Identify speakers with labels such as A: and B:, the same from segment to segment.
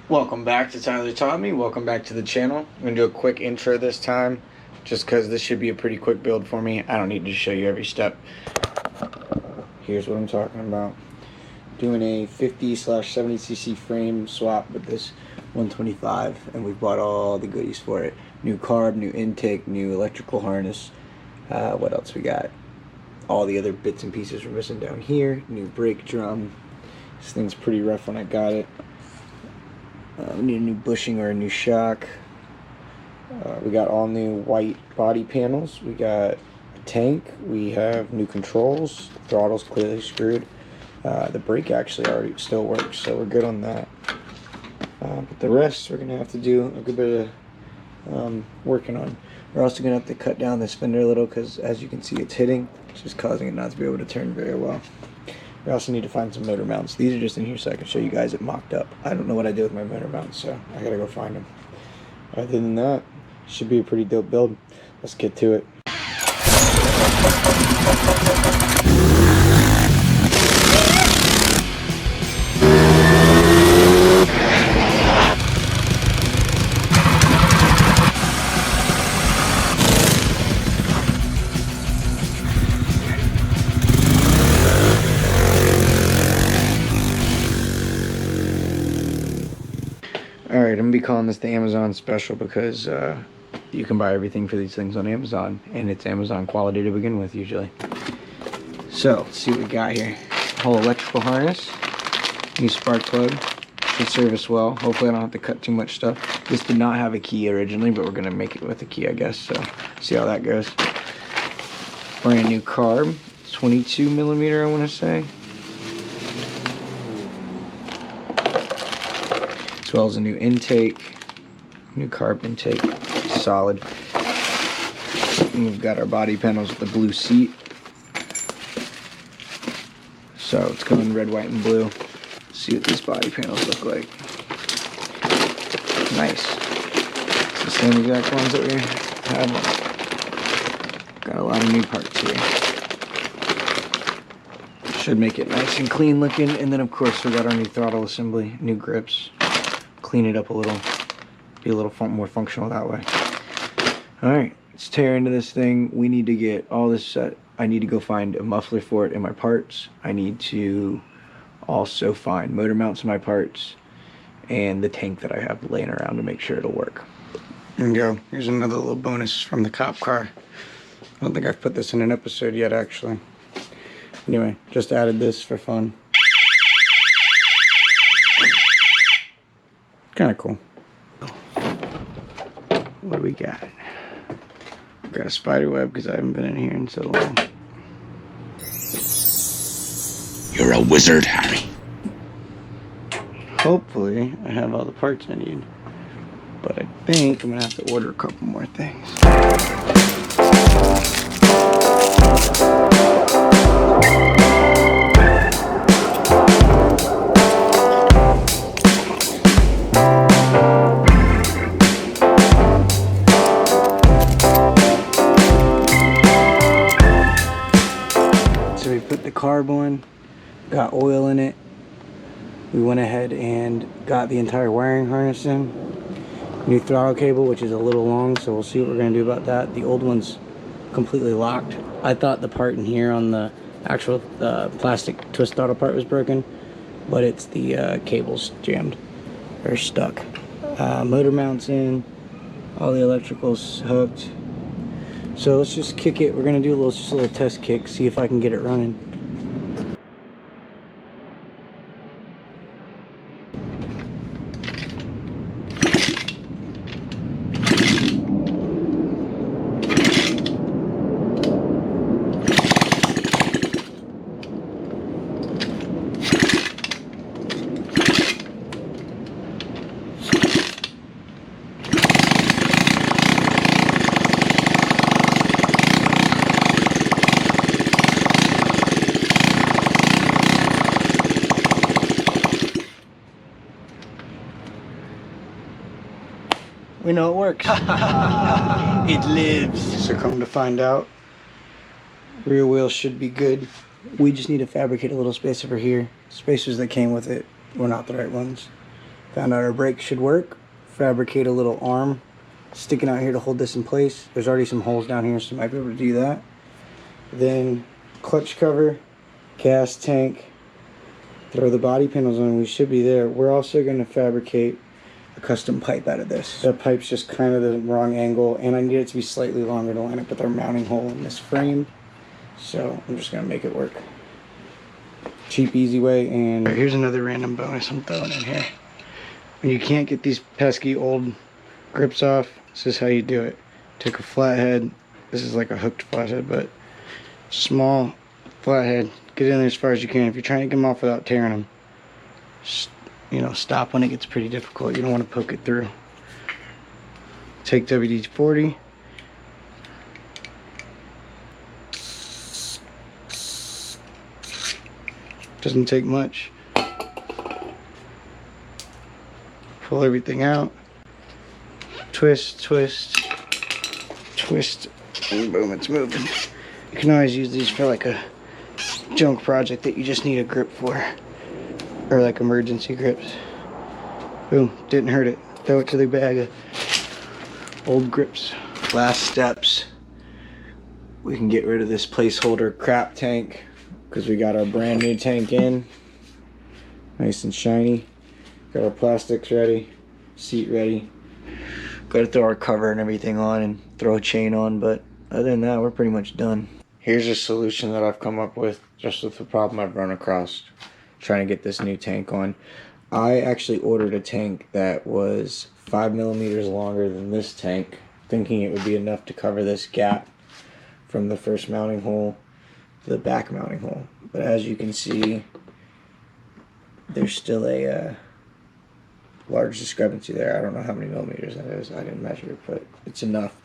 A: Welcome back to Tyler Taught Me. Welcome back to the channel. I'm going to do a quick intro this time, just because this should be a pretty quick build for me. I don't need to show you every step. Here's what I'm talking about. Doing a 50/70cc frame swap with this 125, and we bought all the goodies for it. New carb, new intake, new electrical harness. What else we got? All the other bits and pieces we're missing down here. New brake drum. This thing's pretty rough when I got it. We need a new bushing or a new shock. We got all new white body panels. We got a tank. We have new controls. The throttle's clearly screwed. The brake actually already still works, so we're good on that. But the rest we're gonna have to do a good bit of working on. We're also gonna have to cut down this fender a little because, as you can see, it's hitting. It's just causing it not to be able to turn very well. We also need to find some motor mounts. These are just in here so I can show you guys it mocked up. I don't know what I did with my motor mounts, so I gotta go find them. Other than that, should be a pretty dope build. Let's get to it. Alright, I'm going to be calling this the Amazon special because you can buy everything for these things on Amazon, and it's Amazon quality to begin with usually. So, let's see what we got here. Whole electrical harness, new spark plug, should serve us well. Hopefully I don't have to cut too much stuff. This did not have a key originally, but we're going to make it with a key, I guess, so see how that goes. Brand new carb, 22mm I want to say. As well as a new intake, new carb intake, solid. And we've got our body panels with the blue seat. So it's coming red, white, and blue. Let's see what these body panels look like. Nice. It's the same exact ones that we have. Got a lot of new parts here. Should make it nice and clean looking. And then of course we got our new throttle assembly, new grips. Clean it up a little, be a little more functional that way. Alright, let's tear into this thing. We need to get all this set. I need to go find a muffler for it in my parts. I need to also find motor mounts in my parts and the tank that I have laying around to make sure it'll work. There we go. Here's another little bonus from the cop car. I don't think I've put this in an episode yet, actually. Anyway, just added this for fun. Kind of cool. What do we got? We got a spider web because I haven't been in here in so long.
B: You're a wizard, Harry.
A: Hopefully, I have all the parts I need. But I think I'm going to have to order a couple more things. Carb on, got oil in it. We went ahead and got the entire wiring harness in. New throttle cable, which is a little long, so we'll see what we're gonna do about that. The old one's completely locked. I thought the part in here on the actual plastic twist throttle part was broken, but it's the cables jammed or stuck. Motor mounts in, all the electricals hooked. So let's just kick it. We're gonna do just a little test kick, see if I can get it running. We know it works.
B: It lives.
A: So come to find out, rear wheel should be good. We just need to fabricate a little spacer for here. Spacers that came with it were not the right ones. Found out our brake should work. Fabricate a little arm sticking out here to hold this in place. There's already some holes down here, so I might be able to do that. Then clutch cover, gas tank, throw the body panels on, we should be there. We're also going to fabricate a custom pipe out of this. The pipe's just kind of the wrong angle, and I need it to be slightly longer to line up with our mounting hole in this frame. So I'm just going to make it work. Cheap, easy way. And here's another random bonus I'm throwing in here. When you can't get these pesky old grips off, this is how you do it. Take a flathead. This is like a hooked flathead, but small flathead. Get in there as far as you can. If you're trying to get them off without tearing them, just, you know, stop when it gets pretty difficult. You don't want to poke it through. Take WD-40. Doesn't take much. Pull everything out. Twist, twist, twist, and boom, it's moving. You can always use these for like a junk project that you just need a grip for, or like emergency grips. Boom, didn't hurt it. Throw it to the bag of old grips. Last steps. We can get rid of this placeholder crap tank because we got our brand new tank in. Nice and shiny. Got our plastics ready, seat ready. Got to throw our cover and everything on and throw a chain on, but other than that, we're pretty much done. Here's a solution that I've come up with just with the problem I've run across trying to get this new tank on. I actually ordered a tank that was 5 millimeters longer than this tank, thinking it would be enough to cover this gap from the first mounting hole to the back mounting hole. But as you can see, there's still a large discrepancy there. I don't know how many millimeters that is. I didn't measure it, but it's enough.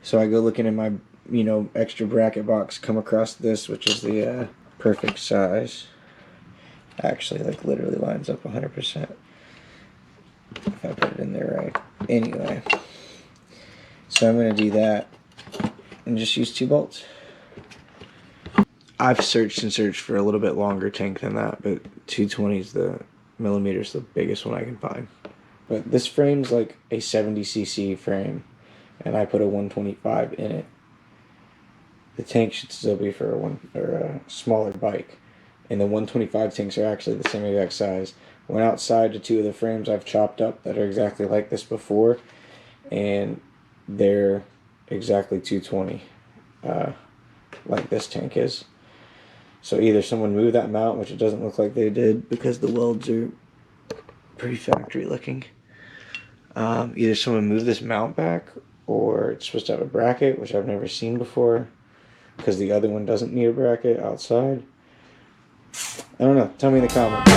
A: So I go looking in my, you know, extra bracket box, come across this, which is the perfect size. Actually, like, literally lines up 100%. If I put it in there right. Anyway, so I'm going to do that and just use 2 bolts. I've searched and searched for a little bit longer tank than that, but 220 is the millimeters, the biggest one I can find. But this frame's like a 70cc frame, and I put a 125 in it. The tank should still be for a smaller bike, and the 125 tanks are actually the same exact size. Went outside to 2 of the frames I've chopped up that are exactly like this before, and they're exactly 220, like this tank is. So either someone moved that mount, which it doesn't look like they did because the welds are pretty factory looking. Either someone moved this mount back, or it's supposed to have a bracket, which I've never seen before, because the other one doesn't need a bracket outside. I don't know. Tell me in the comments.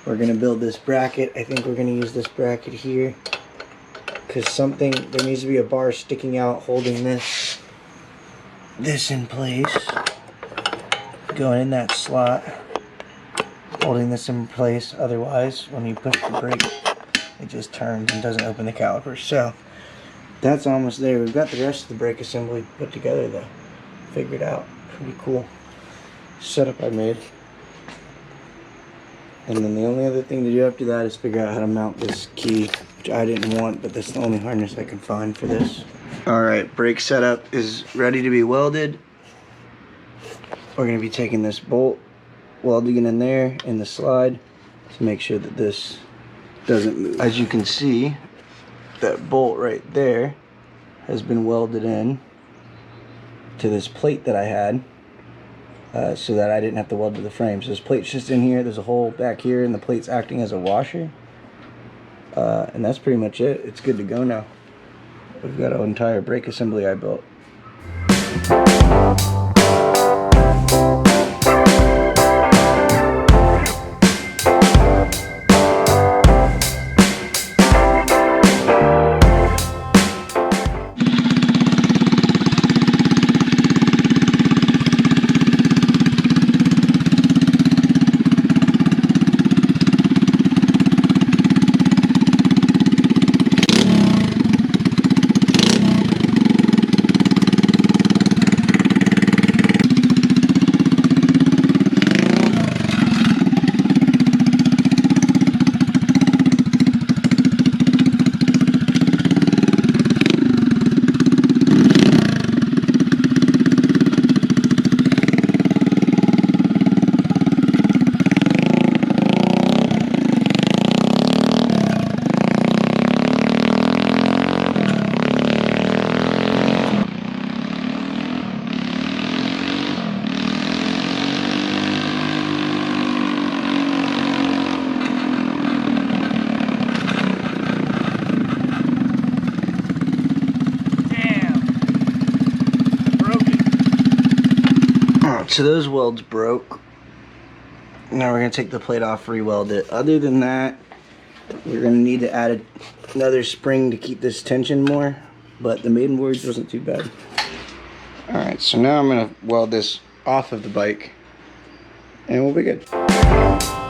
A: We're going to build this bracket. I think we're going to use this bracket here, because there needs to be a bar sticking out holding this in place, going in that slot, holding this in place. Otherwise, when you push the brake, it just turns and doesn't open the caliper. So that's almost there. We've got the rest of the brake assembly put together though, figured out. Pretty cool setup I made. And then the only other thing to do after that is figure out how to mount this key, which I didn't want, but that's the only harness I can find for this. Alright, brake setup is ready to be welded. We're going to be taking this bolt, welding it in there in the slide to make sure that this doesn't move. As you can see, that bolt right there has been welded in to this plate that I had. So that I didn't have to weld to the frame. So this plate's just in here, there's a hole back here, and the plate's acting as a washer. And that's pretty much it. It's good to go now. We've got an entire brake assembly I built. So those welds broke. Now we're gonna take the plate off, re-weld it. Other than that, we're gonna need to add another spring to keep this tension more, but the maiden voyage wasn't too bad. All right, so now I'm gonna weld this off of the bike and we'll be good.